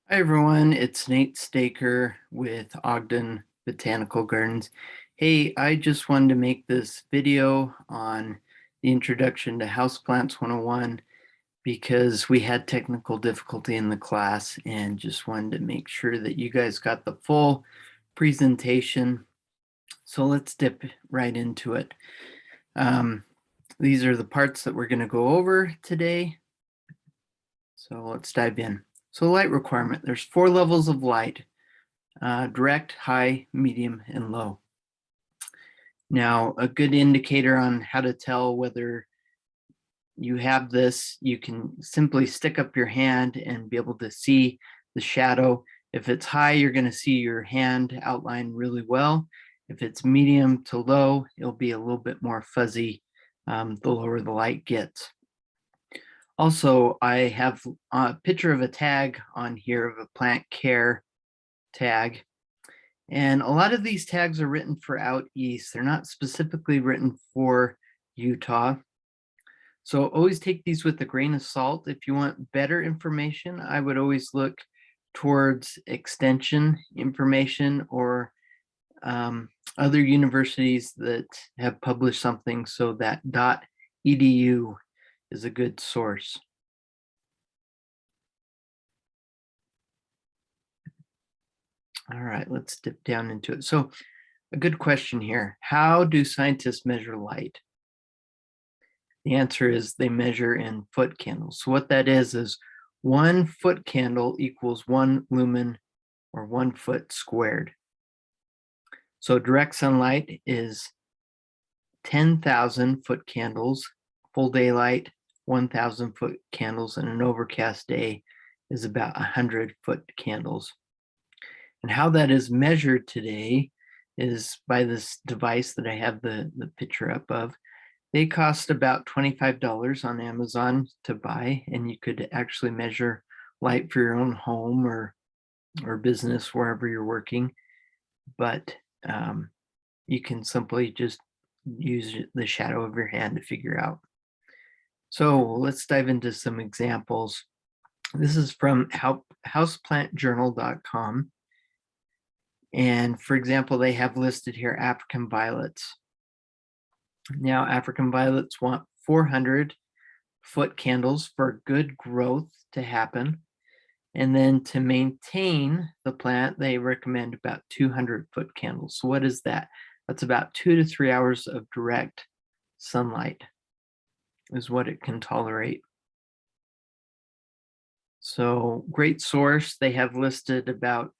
Hi everyone, it's Nate Staker with Ogden Botanical Gardens. Hey, I just wanted to make this video on the introduction to Houseplants 101 because we had technical difficulty in the class and just wanted to make sure that you guys got the full presentation. So let's dip right into it. These are the parts that we're going to go over today. So let's dive in. So light requirement, there's 4 levels of light, direct, high, medium, and low. Now, a good indicator on how to tell whether you have this, you can simply stick up your hand and be able to see the shadow. If it's high, you're going to see your hand outline really well. If it's medium to low, it'll be a little bit more fuzzy the lower the light gets. Also, I have a picture of a tag on here of a plant care tag. And a lot of these tags are written for out east. They're not specifically written for Utah. So always take these with a grain of salt. If you want better information, I would always look towards extension information or other universities that have published something, so that .edu is a good source. All right, let's dip down into it. So a good question here. How do scientists measure light? The answer is they measure in foot candles. So what that is 1 foot candle equals 1 lumen or 1 foot squared. So direct sunlight is 10,000 foot candles, full daylight 1,000 foot candles, and an overcast day is about 100 foot candles. And how that is measured today is by this device that I have the picture up of. They cost about $25 on Amazon to buy, and you could actually measure light for your own home or business wherever you're working. But you can simply just use the shadow of your hand to figure out. So let's dive into some examples. This is from houseplantjournal.com. And for example, they have listed here African violets. Now, African violets want 400 foot candles for good growth to happen. And then to maintain the plant, they recommend about 200 foot candles. So what is that? That's about 2 to 3 hours of direct sunlight is what it can tolerate. So great source. They have listed about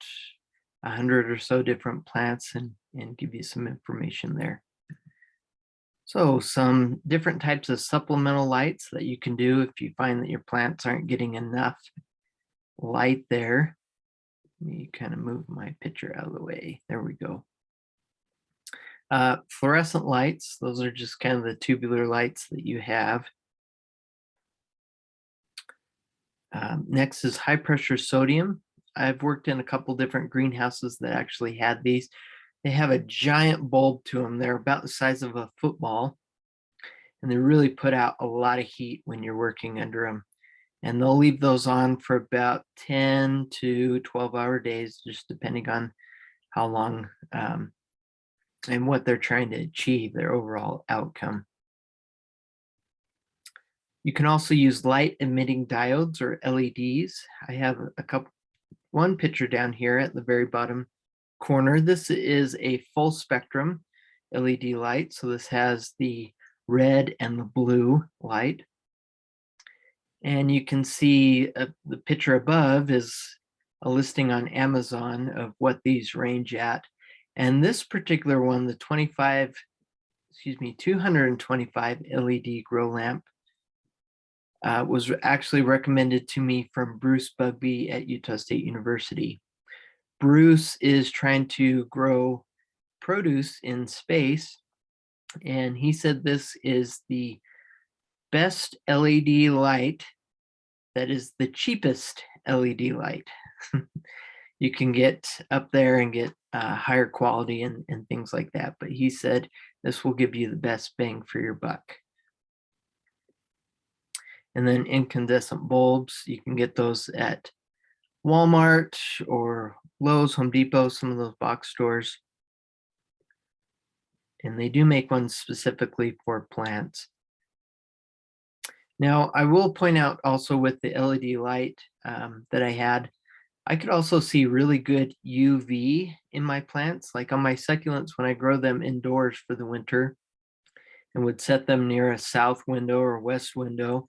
100 or so different plants and give you some information there. So some different types of supplemental lights that you can do if you find that your plants aren't getting enough light there. Let me kind of move my picture out of the way. There we go. Fluorescent lights, those are just kind of the tubular lights that you have. Next is high pressure sodium. I've worked in a couple different greenhouses that actually had these. They have a giant bulb to them. They're about the size of a football, and they really put out a lot of heat when you're working under them. And they'll leave those on for about 10 to 12-hour days, just depending on how long and what they're trying to achieve, their overall outcome. You can also use light emitting diodes or LEDs. I have one picture down here at the very bottom corner. This is a full spectrum LED light. So this has the red and the blue light. And you can see the picture above is a listing on Amazon of what these range at. And this particular one, the 225 LED grow lamp, was actually recommended to me from Bruce Bugbee at Utah State University. Bruce is trying to grow produce in space, and he said this is the best LED light that is the cheapest LED light. You can get up there and get higher quality and things like that, but he said this will give you the best bang for your buck. And then incandescent bulbs, you can get those at Walmart or Lowe's, Home Depot, some of those box stores. And they do make ones specifically for plants. Now, I will point out also with the LED light that I had, I could also see really good UV in my plants, like on my succulents when I grow them indoors for the winter and would set them near a south window or west window.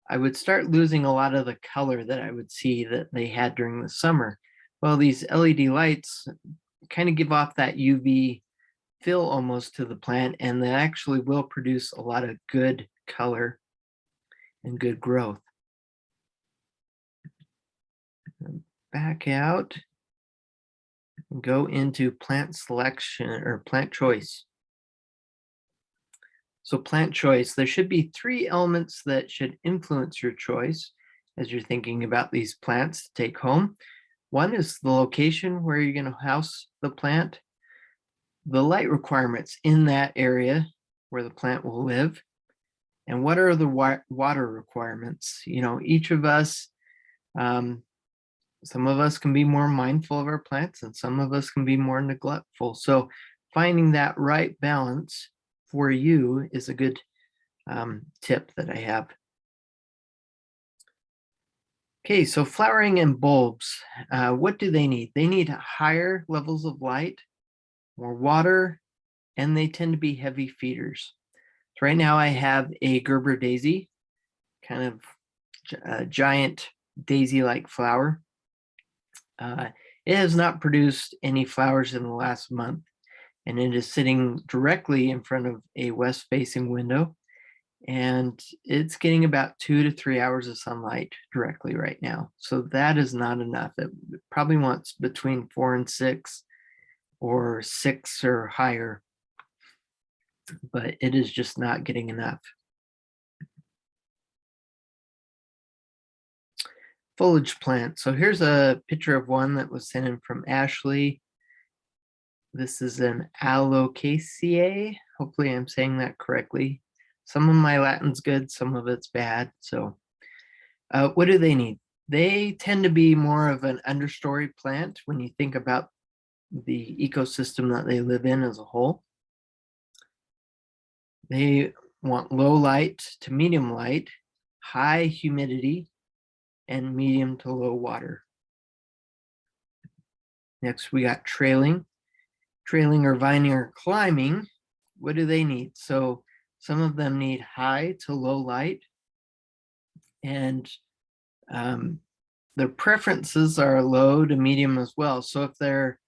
I would start losing a lot of the color that I would see that they had during the summer. Well, these LED lights kind of give off that UV fill almost to the plant, and they actually will produce a lot of good color and good growth. Back out and go into plant selection or plant choice. So plant choice, there should be 3 elements that should influence your choice as you're thinking about these plants to take home. One is the location where you're going to house the plant, the light requirements in that area where the plant will live, and what are the water requirements. Each of us, some of us can be more mindful of our plants and some of us can be more neglectful. So finding that right balance for you is a good tip that I have. Okay, so flowering and bulbs, what do they need? They need higher levels of light, more water, and they tend to be heavy feeders. So right now I have a Gerber daisy, kind of a giant daisy-like flower. It has not produced any flowers in the last month, and it is sitting directly in front of a west-facing window, and it's getting about 2 to 3 hours of sunlight directly right now. So that is not enough. It probably wants between 4 and 6 or 6 or higher, but it is just not getting enough. Foliage plant. So here's a picture of one that was sent in from Ashley. This is an Alocaceae. Hopefully I'm saying that correctly. Some of my Latin's good, some of it's bad. So what do they need? They tend to be more of an understory plant when you think about the ecosystem that they live in as a whole. They want low light to medium light, high humidity, and medium to low water. Next, we got trailing. Trailing or vining or climbing, what do they need? So some of them need high to low light, and their preferences are low to medium as well. So if they're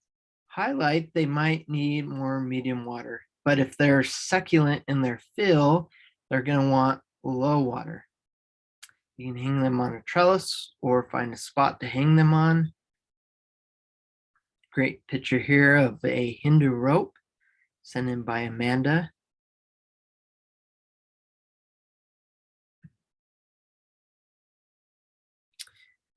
high light, they might need more medium water. But if they're succulent in their fill, they're going to want low water. You can hang them on a trellis or find a spot to hang them on. Great picture here of a Hindu rope sent in by Amanda.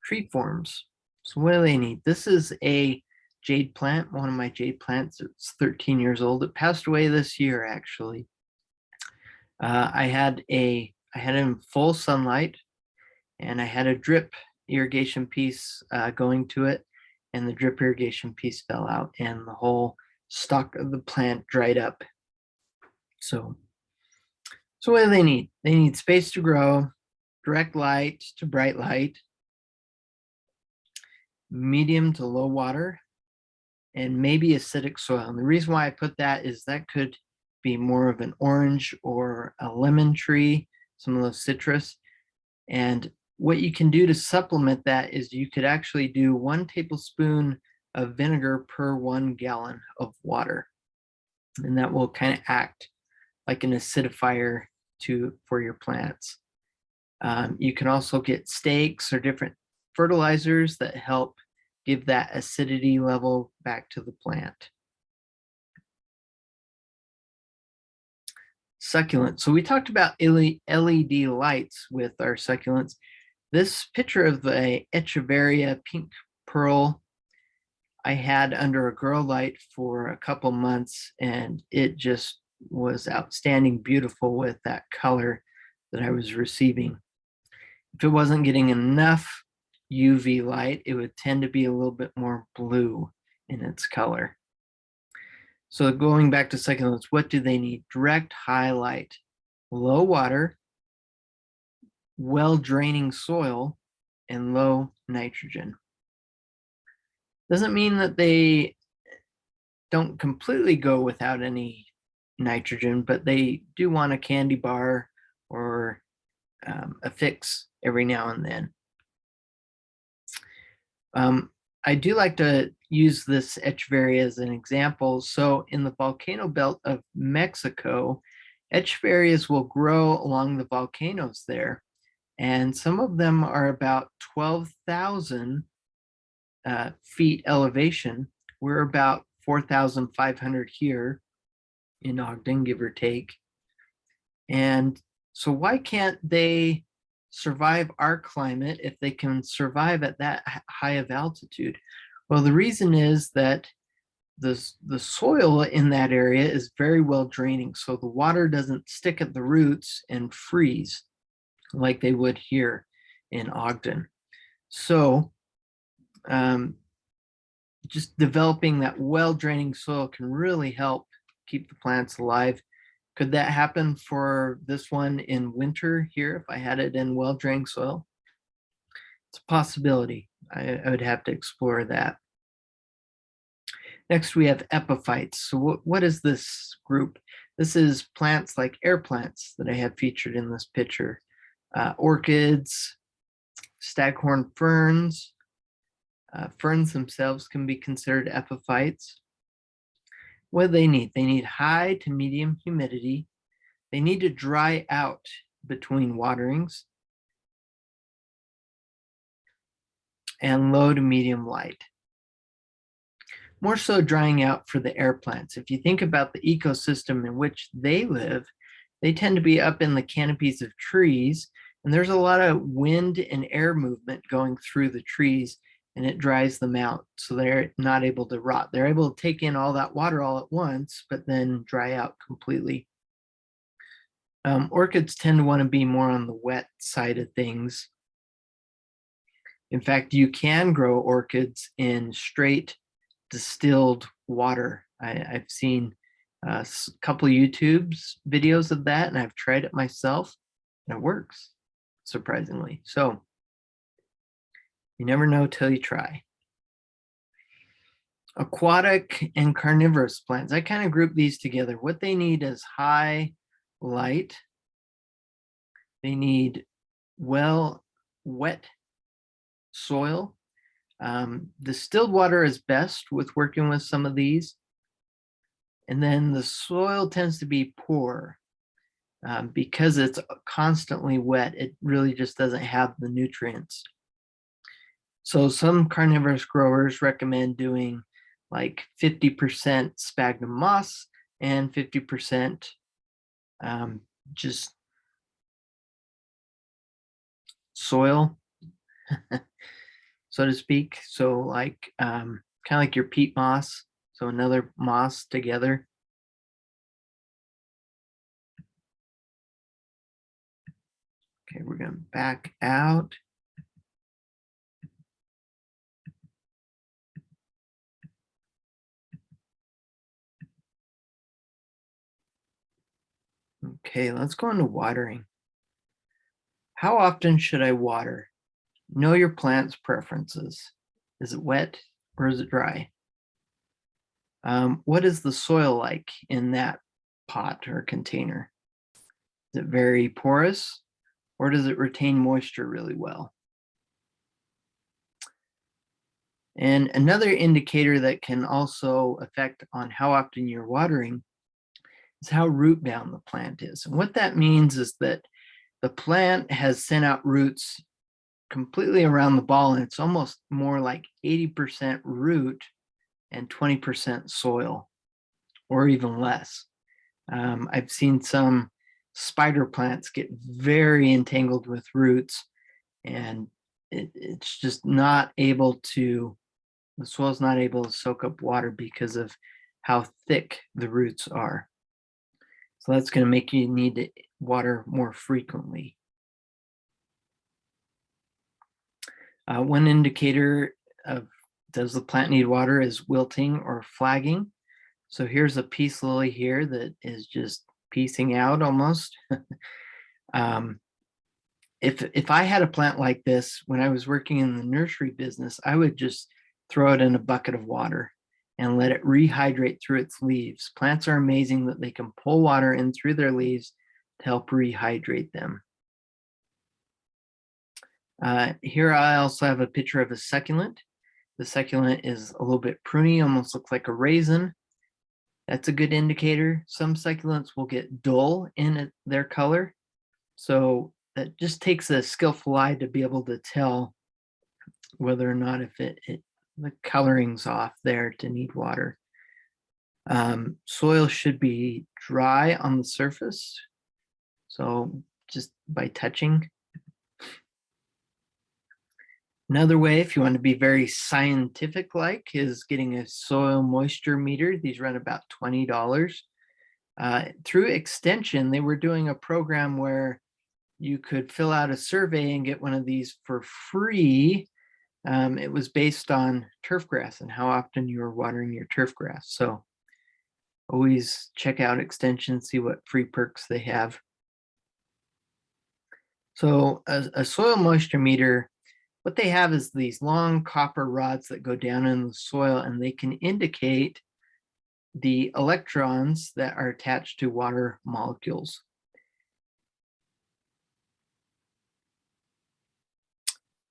Tree forms. So what do they need? This is a jade plant, one of my jade plants. It's 13 years old. It passed away this year, actually. I had it in full sunlight, and I had a drip irrigation piece going to it, and the drip irrigation piece fell out, and the whole stalk of the plant dried up. So what do they need? They need space to grow, direct light to bright light, medium to low water, and maybe acidic soil. And the reason why I put that is that could be more of an orange or a lemon tree, some of those citrus. And what you can do to supplement that is you could actually do 1 tablespoon of vinegar per 1 gallon of water. And that will kind of act like an acidifier for your plants. You can also get stakes or different fertilizers that help give that acidity level back to the plant. Succulent. So we talked about LED lights with our succulents. This picture of the Echeveria pink pearl I had under a grow light for a couple months, and it just was outstanding, beautiful with that color that I was receiving. If it wasn't getting enough UV light, it would tend to be a little bit more blue in its color. So going back to succulents, what do they need? Direct high light, low water, well-draining soil, and low nitrogen. Doesn't mean that they don't completely go without any nitrogen, but they do want a candy bar or a fix every now and then. I do like to use this echeveria as an example. So in the volcano belt of Mexico, echeverias will grow along the volcanoes there. And some of them are about 12,000 feet elevation. We're about 4,500 here in Ogden, give or take. And so why can't they survive our climate if they can survive at that high of altitude? Well, the reason is that the soil in that area is very well draining, so the water doesn't stick at the roots and freeze like they would here in Ogden. So just developing that well-draining soil can really help keep the plants alive. Could that happen for this one in winter here if I had it in well-drained soil? It's a possibility. I would have to explore that. Next, we have epiphytes. So what is this group? This is plants like air plants that I have featured in this picture. Orchids, staghorn ferns. Ferns themselves can be considered epiphytes. What do they need? They need high to medium humidity. They need to dry out between waterings, and low to medium light. More so drying out for the air plants. If you think about the ecosystem in which they live, they tend to be up in the canopies of trees, and there's a lot of wind and air movement going through the trees, and it dries them out, so they're not able to rot. They're able to take in all that water all at once, but then dry out completely. Orchids tend to want to be more on the wet side of things. In fact, you can grow orchids in straight distilled water. I've seen a couple of YouTube's videos of that, and I've tried it myself, and it works, surprisingly. So you never know till you try. Aquatic and carnivorous plants. I kind of group these together. What they need is high light. They need wet soil. Distilled water is best with working with some of these. And then the soil tends to be poor because it's constantly wet. It really just doesn't have the nutrients. So some carnivorous growers recommend doing like 50% sphagnum moss and 50% just soil, so to speak. So like kind of like your peat moss. So another moss together. Okay, we're going to back out. Okay, let's go into watering. How often should I water? Know your plant's preferences. Is it wet or is it dry? What is the soil like in that pot or container? Is it very porous or does it retain moisture really well? And another indicator that can also affect on how often you're watering is how root bound the plant is. And what that means is that the plant has sent out roots completely around the ball, and it's almost more like 80% root and 20% soil, or even less. I've seen some spider plants get very entangled with roots, and it's just not able to, the soil's not able to soak up water because of how thick the roots are. So that's going to make you need to water more frequently. One indicator of does the plant need water is wilting or flagging. So here's a peace lily here that is just piecing out almost. If I had a plant like this when I was working in the nursery business, I would just throw it in a bucket of water and let it rehydrate through its leaves. Plants are amazing that they can pull water in through their leaves to help rehydrate them. Here I also have a picture of a succulent. The succulent is a little bit pruny, almost looks like a raisin. That's a good indicator. Some succulents will get dull in their color. So that just takes a skillful eye to be able to tell whether or not if the coloring's off there to need water. Soil should be dry on the surface. So just by touching. Another way, if you want to be very scientific-like, is getting a soil moisture meter. These run about $20. Through Extension, they were doing a program where you could fill out a survey and get one of these for free. It was based on turf grass and how often you were watering your turf grass. So always check out Extension, see what free perks they have. So a soil moisture meter, what they have is these long copper rods that go down in the soil, and they can indicate the electrons that are attached to water molecules.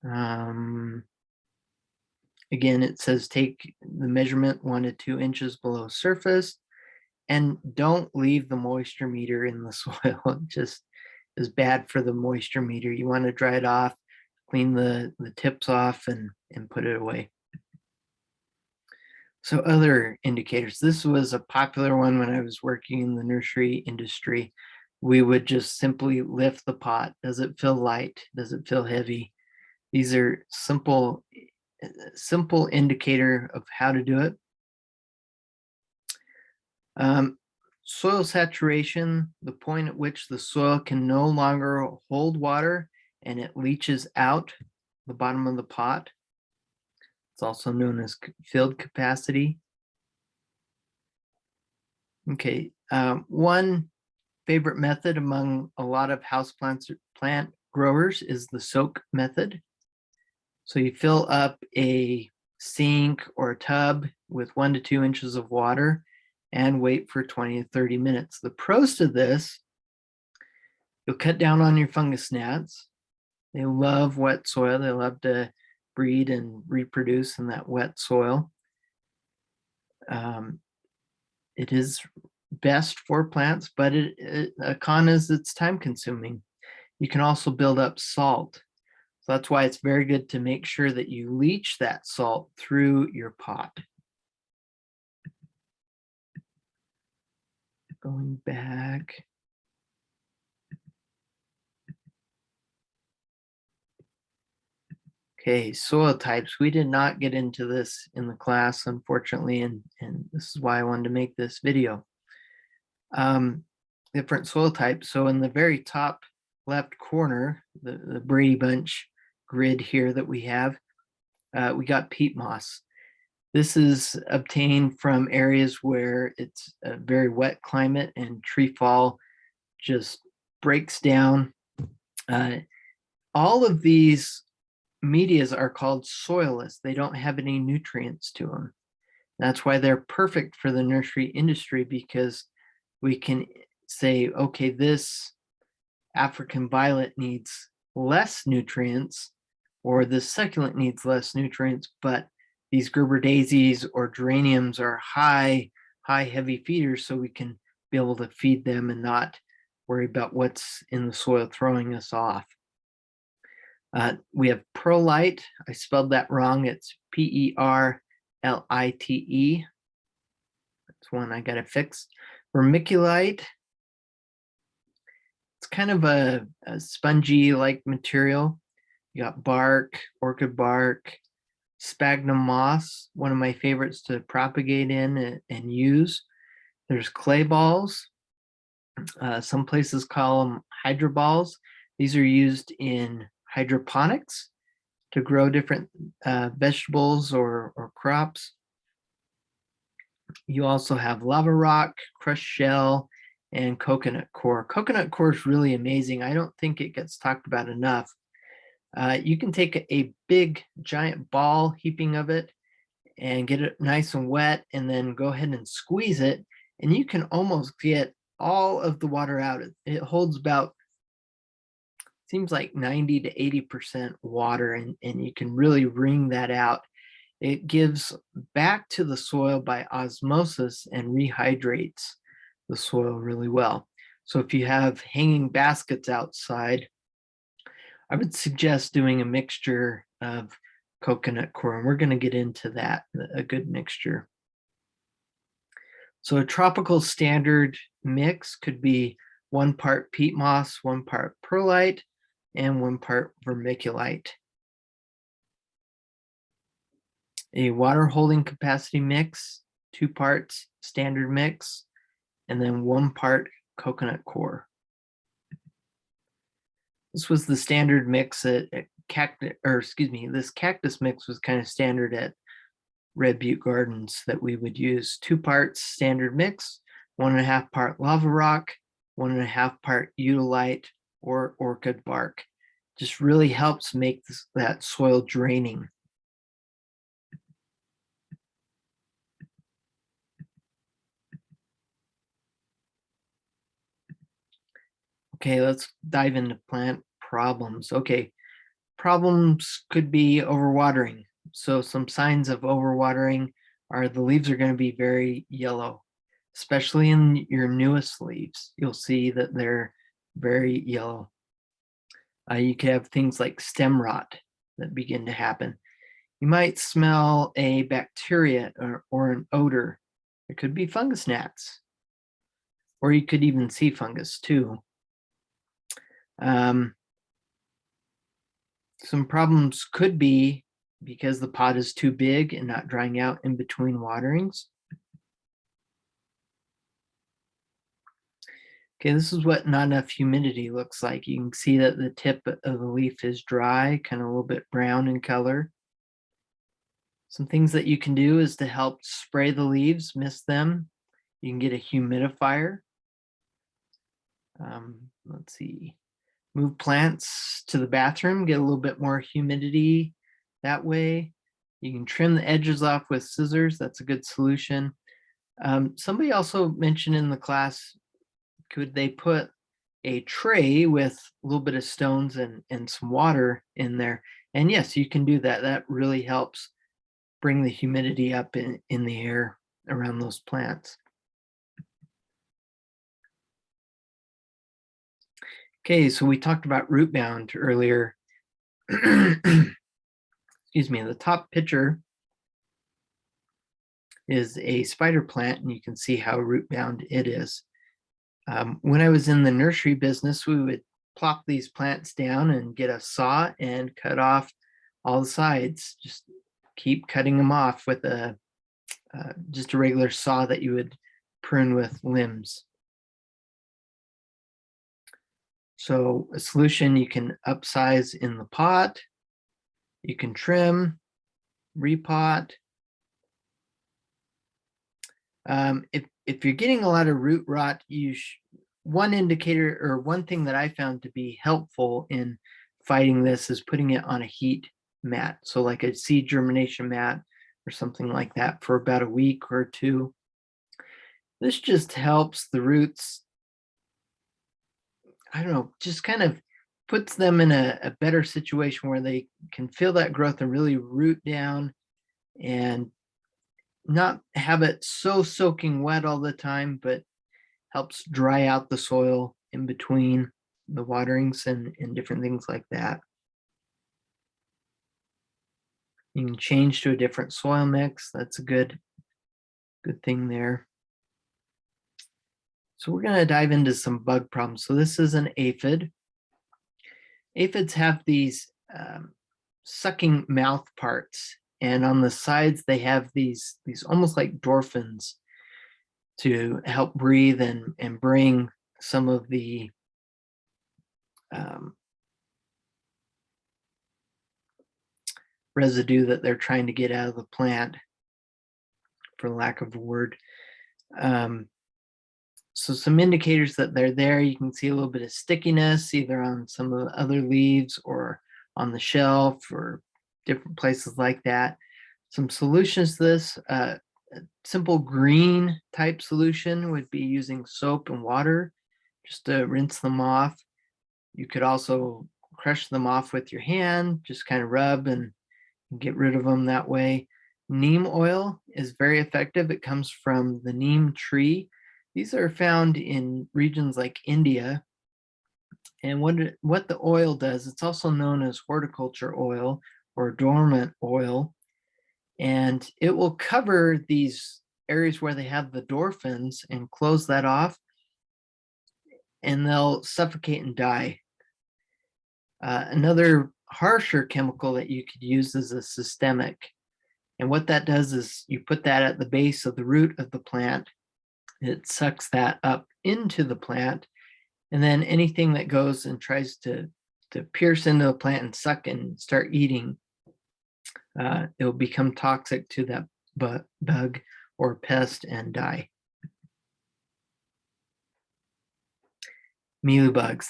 Again, it says take the measurement 1 to 2 inches below surface, and don't leave the moisture meter in the soil. It just is bad for the moisture meter. You want to dry it off, clean the tips off, and put it away. So other indicators. This was a popular one when I was working in the nursery industry. We would just simply lift the pot. Does it feel light? Does it feel heavy? These are simple indicator of how to do it. Soil saturation, the point at which the soil can no longer hold water and it leaches out the bottom of the pot. It's also known as field capacity. Okay, one favorite method among a lot of plant growers is the soak method. So you fill up a sink or a tub with 1 to 2 inches of water and wait for 20 to 30 minutes. The pros to this, you'll cut down on your fungus gnats. They love wet soil. They love to breed and reproduce in that wet soil. It is best for plants, but a con is it's time consuming. You can also build up salt. So that's why it's very good to make sure that you leach that salt through your pot. Going back. Okay, soil types. We did not get into this in the class, unfortunately, and this is why I wanted to make this video. Different soil types. So in the very top left corner, the Brady Bunch grid here that we have, we got peat moss. This is obtained from areas where it's a very wet climate and tree fall just breaks down. All of these medias are called soilless. They don't have any nutrients to them. That's why they're perfect for the nursery industry, because we can say, okay, this African violet needs less nutrients, or this succulent needs less nutrients, but these Gerber daisies or geraniums are high heavy feeders, so we can be able to feed them and not worry about what's in the soil throwing us off. We have perlite. I spelled that wrong. It's Perlite. That's one I got to fix. Vermiculite. It's kind of a spongy-like material. You got bark, orchid bark, sphagnum moss, one of my favorites to propagate in and use. There's clay balls. Some places call them hydroballs. These are used in hydroponics. to grow different vegetables or crops. You also have lava rock, crushed shell, and coconut core. Coconut core is really amazing. I don't think it gets talked about enough. You can take a big giant ball heaping of it and get it nice and wet, and then go ahead and squeeze it, and you can almost get all of the water out. It holds about, seems like 90 to 80% water, and you can really wring that out. It gives back to the soil by osmosis and rehydrates the soil really well. So if you have hanging baskets outside, I would suggest doing a mixture of coconut core, and we're going to get into that, a good mixture. So a tropical standard mix could be 1 part peat moss, 1 part perlite, and 1 part vermiculite. A water holding capacity mix, 2 parts standard mix, and then 1 part coconut core. This was the standard mix at cactus, or excuse me, this cactus mix was kind of standard at Red Butte Gardens that we would use. 2 parts standard mix, 1.5 part lava rock, 1.5 part eudolite or orchid bark. Just really helps make that soil draining. Okay, let's dive into plant problems. Okay, problems could be overwatering. So some signs of overwatering are the leaves are going to be very yellow, especially in your newest leaves. You'll see that they're very yellow. You could have things like stem rot that begin to happen. You might smell a bacteria or an odor. It could be fungus gnats, or you could even see fungus too. Some problems could be because the pot is too big and not drying out in between waterings. Okay, this is what not enough humidity looks like. You can see that the tip of the leaf is dry, kind of a little bit brown in color. Some things that you can do is to help spray the leaves, mist them. You can get a humidifier. Let's see. Move plants to the bathroom, get a little bit more humidity that way. You can trim the edges off with scissors. That's a good solution. Somebody also mentioned in the class, could they put a tray with a little bit of stones and some water in there? And yes, you can do that. That really helps bring the humidity up in the air around those plants. Okay, so we talked about root bound earlier. Excuse me, the top picture is a spider plant, and you can see how root bound it is. When I was in the nursery business, we would plop these plants down and get a saw and cut off all the sides. Just keep cutting them off with just a regular saw that you would prune with limbs. So a solution, you can upsize in the pot, you can trim, repot. If you're getting a lot of root rot, one indicator or one thing that I found to be helpful in fighting this is putting it on a heat mat. So like a seed germination mat or something like that for about a week or 2. This just helps the roots, I don't know, just kind of puts them in a better situation where they can feel that growth and really root down and not have it so soaking wet all the time, but helps dry out the soil in between the waterings and different things like that. You can change to a different soil mix. That's a good thing there. So we're going to dive into some bug problems. So this is an aphid. Aphids have these sucking mouth parts, and on the sides they have these almost like dorphins to help breathe and bring some of the residue that they're trying to get out of the plant, for lack of a word. So some indicators that they're there, you can see a little bit of stickiness either on some of the other leaves or on the shelf or different places like that. Some solutions to this, a simple green type solution would be using soap and water just to rinse them off. You could also crush them off with your hand, just kind of rub and get rid of them that way. Neem oil is very effective. It comes from the neem tree. These are found in regions like India. And what the oil does, it's also known as horticulture oil or dormant oil. And it will cover these areas where they have the dorphins and close that off, and they'll suffocate and die. Another harsher chemical that you could use is a systemic. And what that does is you put that at the base of the root of the plant. It sucks that up into the plant. And then anything that goes and tries to pierce into the plant and suck and start eating, it will become toxic to that bug or pest and die. Mealybugs.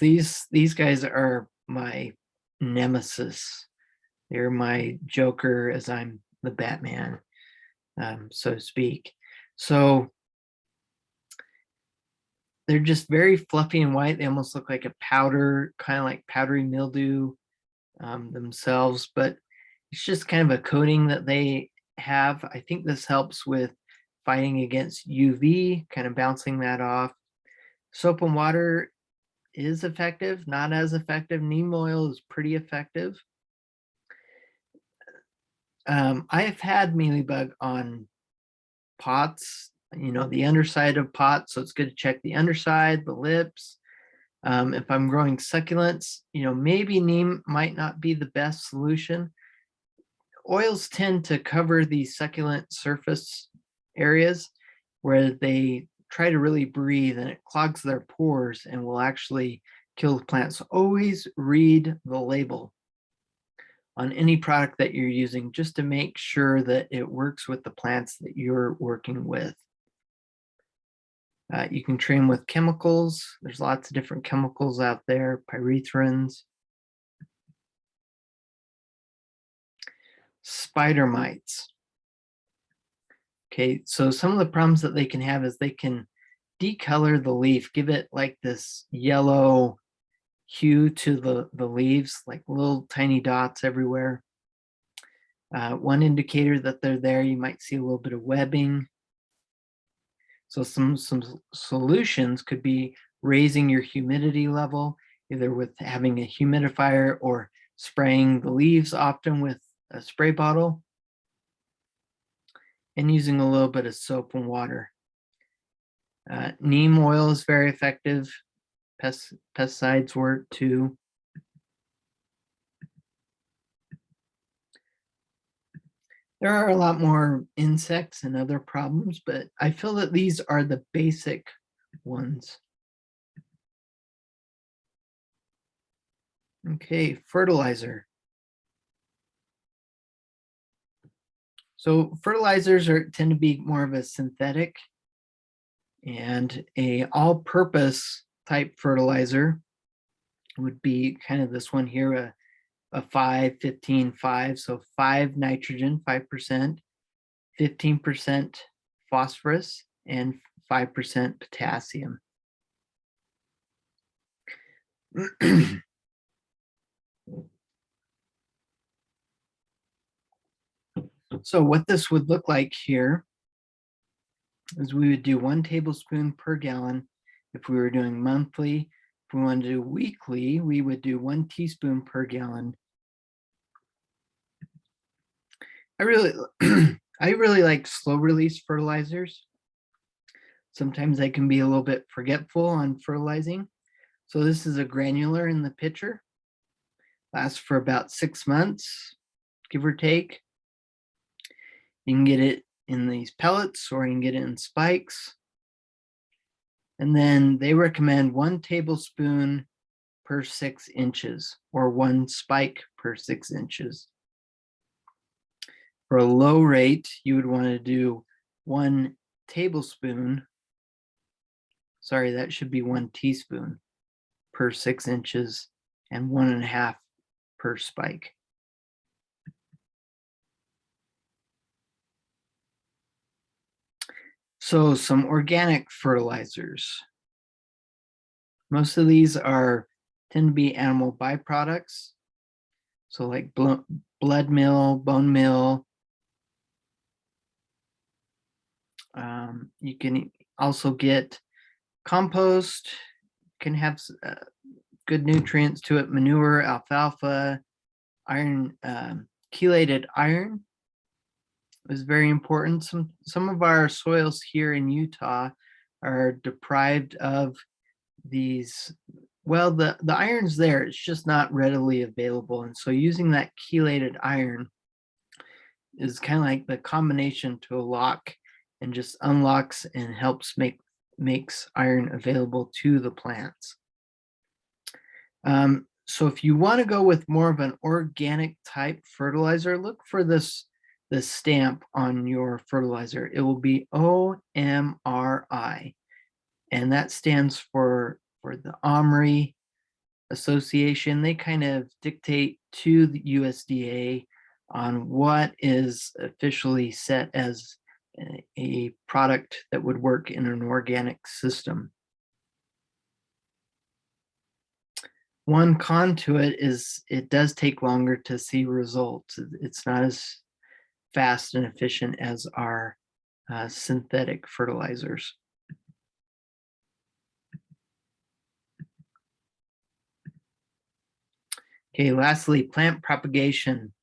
These guys are my nemesis. They're my Joker as I'm the Batman, so to speak. So they're just very fluffy and white. They almost look like a powder, kind of like powdery mildew themselves, but it's just kind of a coating that they have. I think this helps with fighting against UV, kind of bouncing that off. Soap and water is effective, not as effective. Neem oil is pretty effective. I have had mealybug on pots, the underside of pots, so it's good to check the underside, the lips. If I'm growing succulents, maybe neem might not be the best solution. Oils tend to cover the succulent surface areas where they try to really breathe, and it clogs their pores and will actually kill the plant. So always read the label on any product that you're using just to make sure that it works with the plants that you're working with. You can treat them with chemicals. There's lots of different chemicals out there, pyrethrins. Spider mites. Okay, so some of the problems that they can have is they can decolor the leaf, give it like this yellow hue to the leaves, like little tiny dots everywhere. One indicator that they're there, you might see a little bit of webbing. So some solutions could be raising your humidity level, either with having a humidifier or spraying the leaves often with a spray bottle, and using a little bit of soap and water. Neem oil is very effective. Pesticides work too. There are a lot more insects and other problems, but I feel that these are the basic ones. Okay, fertilizer. So fertilizers tend to be more of a synthetic, and a all-purpose type fertilizer would be kind of this one here, a 5, 15, 5. So 5 nitrogen, 5%, 15% phosphorus, and 5% potassium. So what this would look like here is we would do 1 tablespoon per gallon if we were doing monthly. If we wanted to do weekly, we would do 1 teaspoon per gallon. I really like slow release fertilizers. Sometimes I can be a little bit forgetful on fertilizing. So this is a granular in the pitcher. Lasts for about 6 months, give or take. You can get it in these pellets or you can get it in spikes. And then they recommend 1 tablespoon per 6 inches or 1 spike per 6 inches. For a low rate, you would want to do 1 tablespoon. Sorry, that should be 1 teaspoon per 6 inches and 1.5 per spike. So some organic fertilizers. Most of these tend to be animal byproducts. So like blood meal, bone meal. You can also get compost, can have good nutrients to it, manure, alfalfa, iron, chelated iron is very important. Some of our soils here in Utah are deprived of these. Well, the iron's there, it's just not readily available. And so using that chelated iron is kind of like the combination to a lock, and just unlocks and helps makes iron available to the plants. So if you want to go with more of an organic type fertilizer, look for this stamp on your fertilizer. It will be OMRI, and that stands for the OMRI Association. They kind of dictate to the USDA on what is officially set as a product that would work in an organic system. One con to it is it does take longer to see results. It's not as fast and efficient as our synthetic fertilizers. Okay, lastly, plant propagation.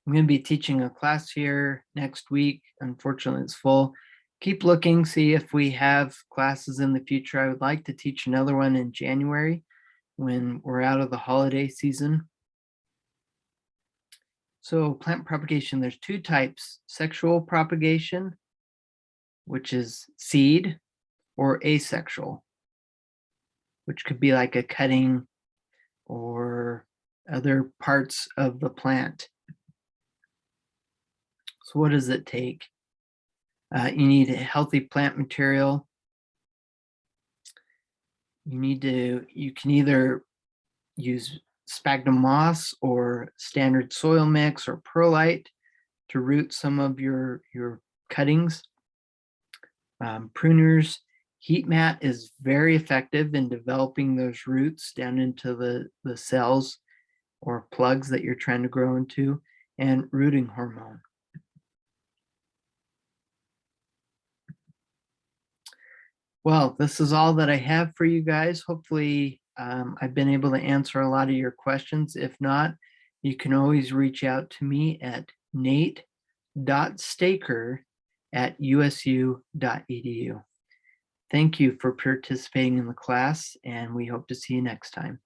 I'm going to be teaching a class here next week. Unfortunately, it's full. Keep looking, see if we have classes in the future. I would like to teach another one in January when we're out of the holiday season. So plant propagation, there's 2 types: sexual propagation, which is seed, or asexual, which could be like a cutting or other parts of the plant. So what does it take? You need a healthy plant material. You can either use sphagnum moss or standard soil mix or perlite to root some of your cuttings. Pruners, heat mat is very effective in developing those roots down into the cells or plugs that you're trying to grow into, and rooting hormone. Well, this is all that I have for you guys. Hopefully, I've been able to answer a lot of your questions. If not, you can always reach out to me at nate.staker@usu.edu. Thank you for participating in the class, and we hope to see you next time.